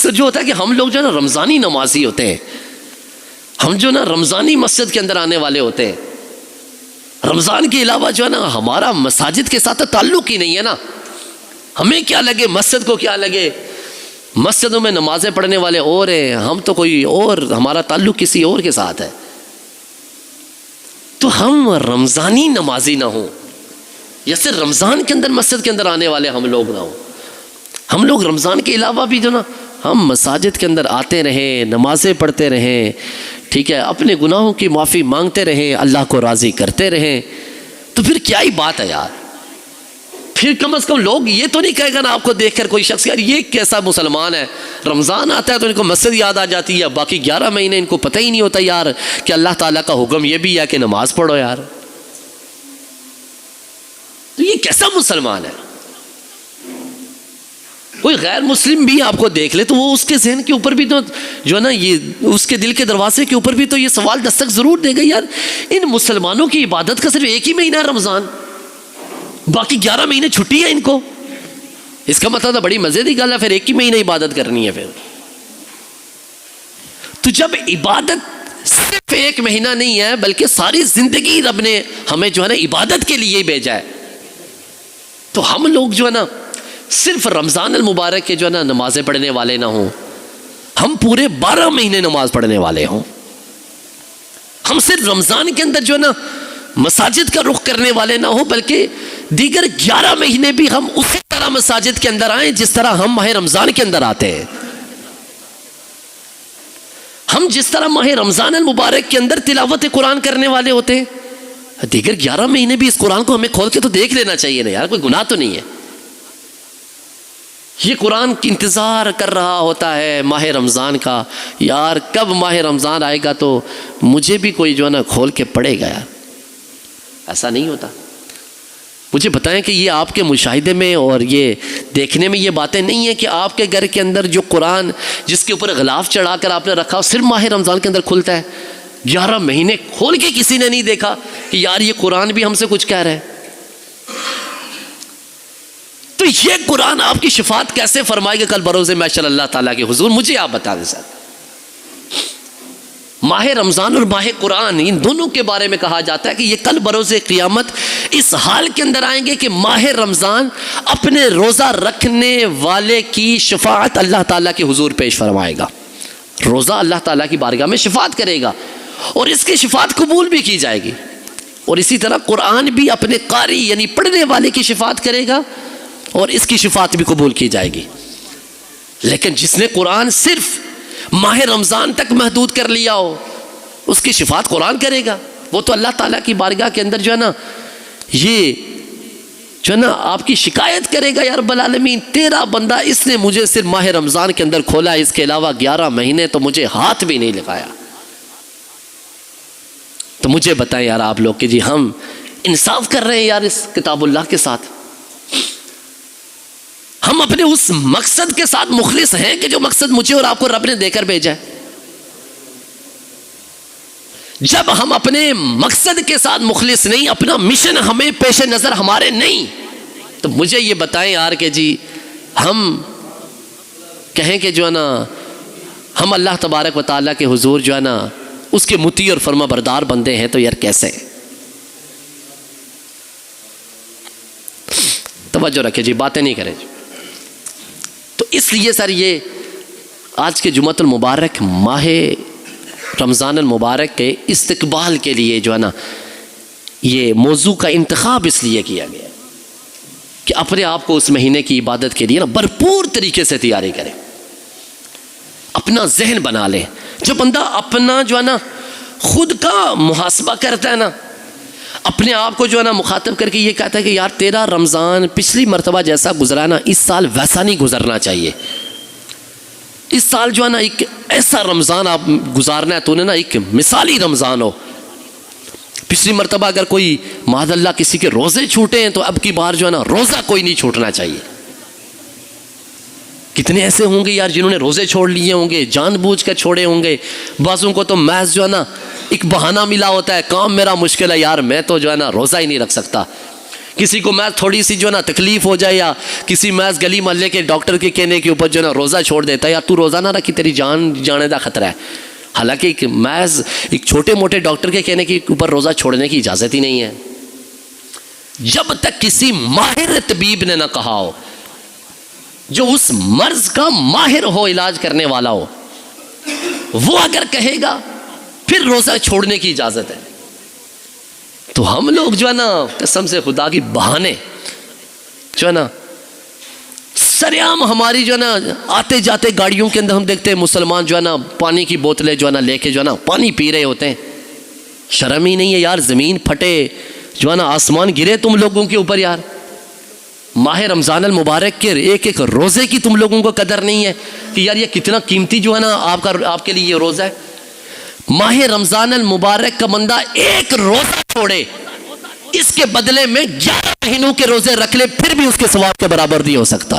اکثر جو ہوتا ہے کہ ہم لوگ جو ہے نا رمضانی نمازی ہوتے ہیں، ہم جو نا رمضانی مسجد کے اندر آنے والے ہوتے ہیں، رمضان کے علاوہ جو ہے نا ہمارا مساجد کے ساتھ تعلق ہی نہیں ہے نا. ہمیں کیا لگے، مسجد کو کیا لگے، مسجدوں میں نمازیں پڑھنے والے اور ہیں، ہم تو کوئی اور، ہمارا تعلق کسی اور کے ساتھ ہے. تو ہم رمضانی نمازی نہ ہوں، یا صرف رمضان کے اندر مسجد کے اندر آنے والے ہم لوگ نہ ہوں. ہم لوگ رمضان کے علاوہ بھی جو نا ہم مساجد کے اندر آتے رہیں، نمازیں پڑھتے رہیں، ٹھیک ہے، اپنے گناہوں کی معافی مانگتے رہیں، اللہ کو راضی کرتے رہیں. تو پھر کیا ہی بات ہے یار. پھر کم از کم لوگ یہ تو نہیں کہے گا نا آپ کو دیکھ کر کوئی شخص، یار یہ کیسا مسلمان ہے، رمضان آتا ہے تو ان کو مسجد یاد آ جاتی ہے، باقی 11 مہینے ان کو پتہ ہی نہیں ہوتا یار کہ اللہ تعالیٰ کا حکم یہ بھی ہے کہ نماز پڑھو یار. تو یہ کیسا مسلمان ہے؟ کوئی غیر مسلم بھی آپ کو دیکھ لے تو وہ اس کے ذہن کے اوپر بھی تو جو ہے نا، یہ اس کے دل کے دروازے کے اوپر بھی تو یہ سوال دستک ضرور دے گا، یار ان مسلمانوں کی عبادت کا صرف ایک ہی مہینہ ہے رمضان، باقی 11 مہینے چھٹی ہے ان کو. اس کا مطلب بڑی مزے کی گل ہے، پھر ایک ہی مہینہ عبادت کرنی ہے. پھر تو جب عبادت صرف ایک مہینہ نہیں ہے بلکہ ساری زندگی رب نے ہمیں جو ہے نا عبادت کے لیے ہی بھیجا ہے، تو ہم لوگ جو ہے نا صرف رمضان المبارک کے جو ہے نا نمازیں پڑھنے والے نہ ہوں، ہم پورے 12 مہینے نماز پڑھنے والے ہوں. ہم صرف رمضان کے اندر جو ہے نا مساجد کا رخ کرنے والے نہ ہوں، بلکہ دیگر 11 مہینے بھی ہم اسی طرح مساجد کے اندر آئیں جس طرح ہم ماہ رمضان کے اندر آتے ہیں. ہم جس طرح ماہ رمضان المبارک کے اندر تلاوت قرآن کرنے والے ہوتے ہیں، دیگر 11 مہینے بھی اس قرآن کو ہمیں کھول کے تو دیکھ لینا چاہیے نا یار، کوئی گناہ تو نہیں ہے. یہ قرآن کی انتظار کر رہا ہوتا ہے ماہ رمضان کا، یار کب ماہ رمضان آئے گا تو مجھے بھی کوئی جو ہے نا کھول کے پڑھے گا. یار ایسا نہیں ہوتا. مجھے بتائیں کہ یہ آپ کے مشاہدے میں اور یہ دیکھنے میں یہ باتیں نہیں ہیں کہ آپ کے گھر کے اندر جو قرآن جس کے اوپر غلاف چڑھا کر آپ نے رکھا صرف ماہ رمضان کے اندر کھلتا ہے، 11 مہینے کھول کے کسی نے نہیں دیکھا کہ یار یہ قرآن بھی ہم سے کچھ کہہ رہا ہے. تو یہ قرآن آپ کی شفاعت کیسے فرمائے گا کل بروز محشر اللہ تعالیٰ کے حضور؟ مجھے آپ بتا دیں سر. ماہ رمضان اور ماہ قرآن ان دونوں کے بارے میں کہا جاتا ہے کہ یہ کل بروز قیامت اس حال کے اندر آئیں گے کہ ماہ رمضان اپنے روزہ رکھنے والے کی شفاعت اللہ تعالیٰ کے حضور پیش فرمائے گا. روزہ اللہ تعالیٰ کی بارگاہ میں شفاعت کرے گا اور اس کی شفاعت قبول بھی کی جائے گی. اور اسی طرح قرآن بھی اپنے قاری یعنی پڑھنے والے کی شفاعت کرے گا اور اس کی شفاعت بھی قبول کی جائے گی. لیکن جس نے قرآن صرف ماہ رمضان تک محدود کر لیا ہو اس کی شفاعت قرآن کرے گا. وہ تو اللہ تعالیٰ کی بارگاہ کے اندر جو ہے نا یہ جو ہے نا آپ کی شکایت کرے گا، یا رب العالمین تیرا بندہ اس نے مجھے صرف ماہ رمضان کے اندر کھولا، اس کے علاوہ 11 مہینے تو مجھے ہاتھ بھی نہیں لگایا. تو مجھے بتائیں یار آپ لوگ کہ جی ہم انصاف کر رہے ہیں یار اس کتاب اللہ کے ساتھ؟ ہم اپنے اس مقصد کے ساتھ مخلص ہیں کہ جو مقصد مجھے اور آپ کو رب نے دے کر بھیجا ہے؟ جب ہم اپنے مقصد کے ساتھ مخلص نہیں، اپنا مشن ہمیں پیش نظر ہمارے نہیں، تو مجھے یہ بتائیں یار کہ جی ہم کہیں کہ جو ہے نا ہم اللہ تبارک و تعالیٰ کے حضور جو ہے نا اس کے مطیع اور فرما بردار بندے ہیں، تو یار کیسے؟ توجہ رکھے جی، باتیں نہیں کریں جی. تو اس لیے سر یہ آج کے جمعۃ المبارک ماہ رمضان المبارک کے استقبال کے لیے جو ہے نا یہ موضوع کا انتخاب اس لیے کیا گیا کہ اپنے آپ کو اس مہینے کی عبادت کے لیے نا بھرپور طریقے سے تیاری کریں، اپنا ذہن بنا لیں. جو بندہ اپنا جو ہے نا خود کا محاسبہ کرتا ہے نا، اپنے آپ کو جو ہے نا مخاطب کر کے یہ کہتا ہے کہ یار تیرا رمضان پچھلی مرتبہ جیسا گزرا نا اس سال ویسا نہیں گزرنا چاہیے. اس سال جو ہے نا ایک ایسا رمضان آپ گزارنا ہے، تو نے نا ایک مثالی رمضان ہو. پچھلی مرتبہ اگر کوئی معاذ اللہ کسی کے روزے چھوٹے ہیں تو اب کی بار جو ہے نا روزہ کوئی نہیں چھوٹنا چاہیے. کتنے ایسے ہوں گے یار جنہوں نے روزے چھوڑ لیے ہوں گے، جان بوجھ کر چھوڑے ہوں گے. بعضوں کو تو محض جو ہے نا ایک بہانہ ملا ہوتا ہے، کام میرا مشکل ہے یار میں تو جو ہے نا روزہ ہی نہیں رکھ سکتا. کسی کو محض تھوڑی سی جو ہے نا تکلیف ہو جائے یا کسی محض گلی محلے کے ڈاکٹر کے کہنے کے اوپر جو ہے نا روزہ چھوڑ دیتا ہے، یار تو روزہ نہ رکھی، تیری جان جانے کا خطرہ ہے. حالانکہ محض ایک چھوٹے موٹے ڈاکٹر کے کہنے کے اوپر روزہ چھوڑنے کی اجازت ہی نہیں ہے. جب تک کسی ماہر طبیب نے نہ کہا ہو، جو اس مرض کا ماہر ہو، علاج کرنے والا ہو، وہ اگر کہے گا پھر روزہ چھوڑنے کی اجازت ہے. تو ہم لوگ جو ہے نا قسم سے خدا کی بہانے جو ہے نا سریعام ہماری جو ہے نا آتے جاتے گاڑیوں کے اندر ہم دیکھتے ہیں مسلمان جو ہے نا پانی کی بوتلیں جو ہے نا لے کے جو ہے نا پانی پی رہے ہوتے ہیں. شرم ہی نہیں ہے یار، زمین پھٹے جو ہے نا آسمان گرے تم لوگوں کے اوپر یار. ماہ رمضان المبارک کے ایک ایک روزے کی تم لوگوں کو قدر نہیں ہے کہ یار یہ کتنا قیمتی جو ہے نا آپ کے لیے یہ روزہ ہے. ماہ رمضان المبارک کا بندہ ایک روزہ چھوڑے، اس کے بدلے میں 11 مہینوں کے روزے رکھ لے، پھر بھی اس کے ثواب کے برابر نہیں ہو سکتا.